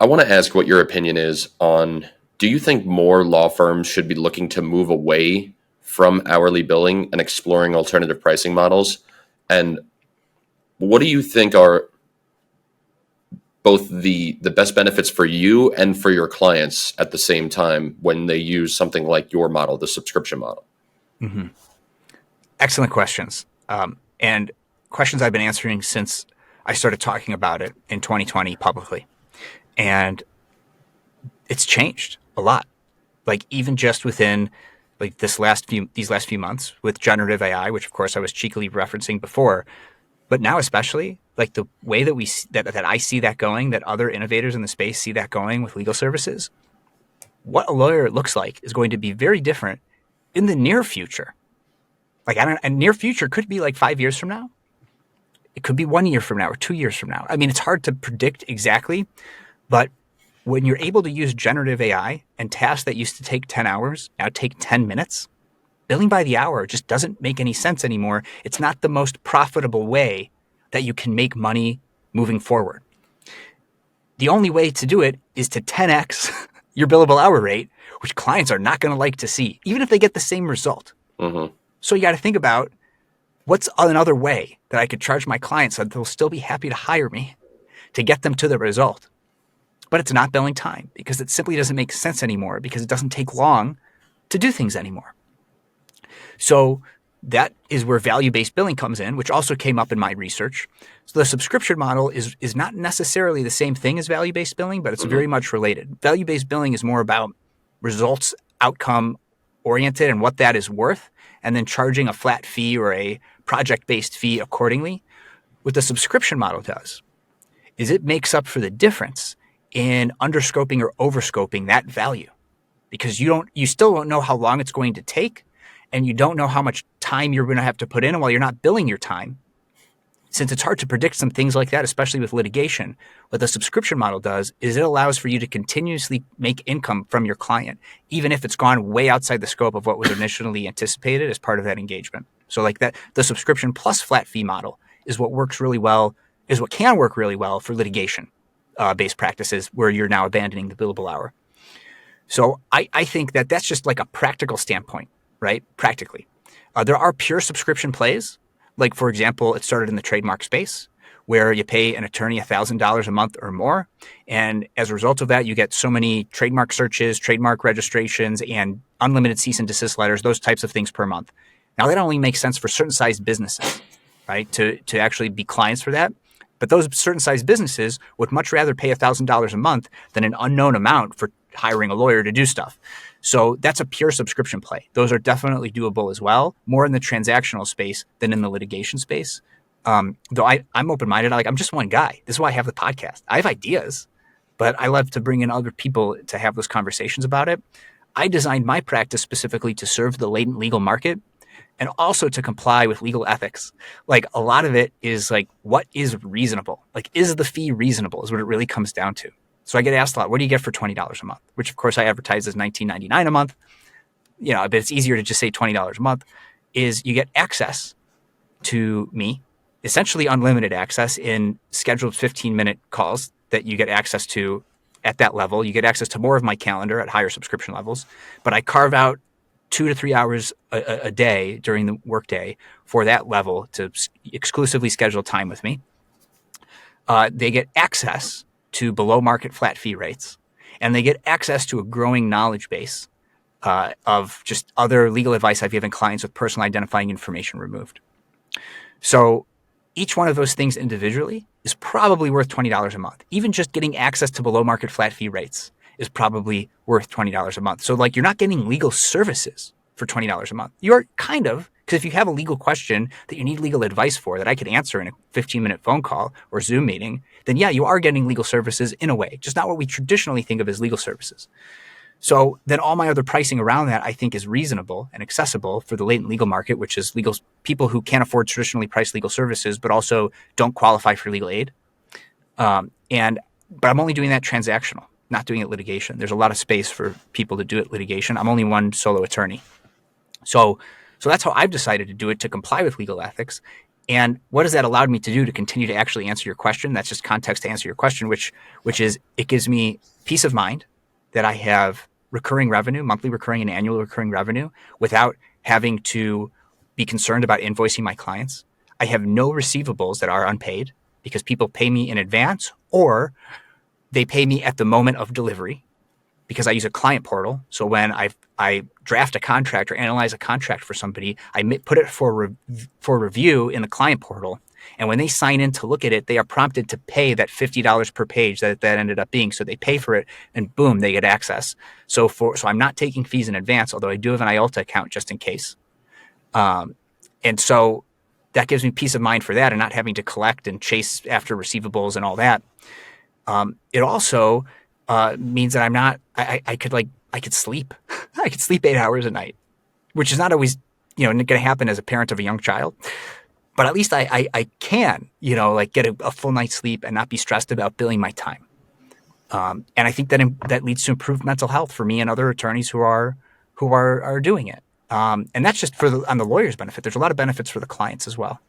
I want to ask what your opinion is on, do you think more law firms should be looking to move away from hourly billing and exploring alternative pricing models? And what do you think are both the best benefits for you and for your clients at the same time when they use something like your model, the subscription model? Mm-hmm. Excellent questions. And questions I've been answering since I started talking about it in 2020 publicly. And it's changed a lot. Like even just within like these last few months with generative AI, which of course I was cheekily referencing before, but now especially like the way that that I see that going, that other innovators in the space see that going with legal services, what a lawyer looks like is going to be very different in the near future. Like and near future could be like 5 years from now. It could be 1 year from now or 2 years from now. I mean, it's hard to predict exactly, but when you're able to use generative AI and tasks that used to take 10 hours now take 10 minutes, billing by the hour just doesn't make any sense anymore. It's not the most profitable way that you can make money moving forward. The only way to do it is to 10x your billable hour rate, which clients are not going to like to see, even if they get the same result. Mm-hmm. So you got to think about what's another way that I could charge my clients so that they'll still be happy to hire me to get them to the result. But it's not billing time because it simply doesn't make sense anymore because it doesn't take long to do things anymore. So that is where value-based billing comes in, which also came up in my research. So the subscription model is not necessarily the same thing as value-based billing, but it's very much related. Value-based billing is more about results, outcome oriented and what that is worth, and then charging a flat fee or a project-based fee accordingly. What the subscription model does is it makes up for the difference in underscoping or overscoping that value because you still don't know how long it's going to take and you don't know how much time you're going to have to put in. And while you're not billing your time, since it's hard to predict some things like that, especially with litigation, what the subscription model does is it allows for you to continuously make income from your client, even if it's gone way outside the scope of what was initially anticipated as part of that engagement. So like that, the subscription plus flat fee model is what works really well, is what can work really well for litigation based practices where you're now abandoning the billable hour. So I think that that's just like a practical standpoint, right? Practically. There are pure subscription plays. Like, for example, it started in the trademark space where you pay an attorney $1,000 a month or more. And as a result of that, you get so many trademark searches, trademark registrations, and unlimited cease and desist letters, those types of things per month. Now, that only makes sense for certain sized businesses, right? To actually be clients for that. But those certain sized businesses would much rather pay $1,000 a month than an unknown amount for hiring a lawyer to do stuff. So that's a pure subscription play. Those are definitely doable as well, more in the transactional space than in the litigation space. Though I'm open-minded. Like, I'm just one guy. This is why I have the podcast. I have ideas, but I love to bring in other people to have those conversations about it. I designed my practice specifically to serve the latent legal market and also to comply with legal ethics. Like, a lot of it is like, what is reasonable? Like, is the fee reasonable is what it really comes down to. So I get asked a lot, what do you get for $20 a month? Which, of course, I advertise as $19.99 a month. You know, but it's easier to just say $20 a month. Is you get access to me, essentially unlimited access in scheduled 15-minute calls that you get access to at that level. You get access to more of my calendar at higher subscription levels. But I carve out 2 to 3 hours a day during the workday for that level to exclusively schedule time with me. They get access to below market flat fee rates, and they get access to a growing knowledge base of just other legal advice I've given clients with personal identifying information removed. So each one of those things individually is probably worth $20 a month. Even just getting access to below market flat fee rates is probably worth $20 a month. So like, you're not getting legal services for $20 a month. You are kind of, because if you have a legal question that you need legal advice for that I could answer in a 15-minute phone call or Zoom meeting, then yeah, you are getting legal services in a way, just not what we traditionally think of as legal services. So then all my other pricing around that I think is reasonable and accessible for the latent legal market, which is legal people who can't afford traditionally priced legal services, but also don't qualify for legal aid. But I'm only doing that transactional, not doing it litigation. There's a lot of space for people to do it litigation. I'm only one solo attorney. So that's how I've decided to do it to comply with legal ethics. And what has that allowed me to do to continue to actually answer your question? That's just context to answer your question, which is it gives me peace of mind that I have recurring revenue, monthly recurring and annual recurring revenue, without having to be concerned about invoicing my clients. I have no receivables that are unpaid because people pay me in advance or they pay me at the moment of delivery because I use a client portal. So when I draft a contract or analyze a contract for somebody, I put it for review in the client portal. And when they sign in to look at it, they are prompted to pay that $50 per page that ended up being. So they pay for it and boom, they get access. So I'm not taking fees in advance, although I do have an IOLTA account just in case. And so that gives me peace of mind for that and not having to collect and chase after receivables and all that. It also means that I'm not. I could sleep. I could sleep 8 hours a night, which is not always going to happen as a parent of a young child. But at least I can like get a full night's sleep and not be stressed about billing my time. And I think that leads to improved mental health for me and other attorneys who are doing it. And that's just on the lawyer's benefit. There's a lot of benefits for the clients as well.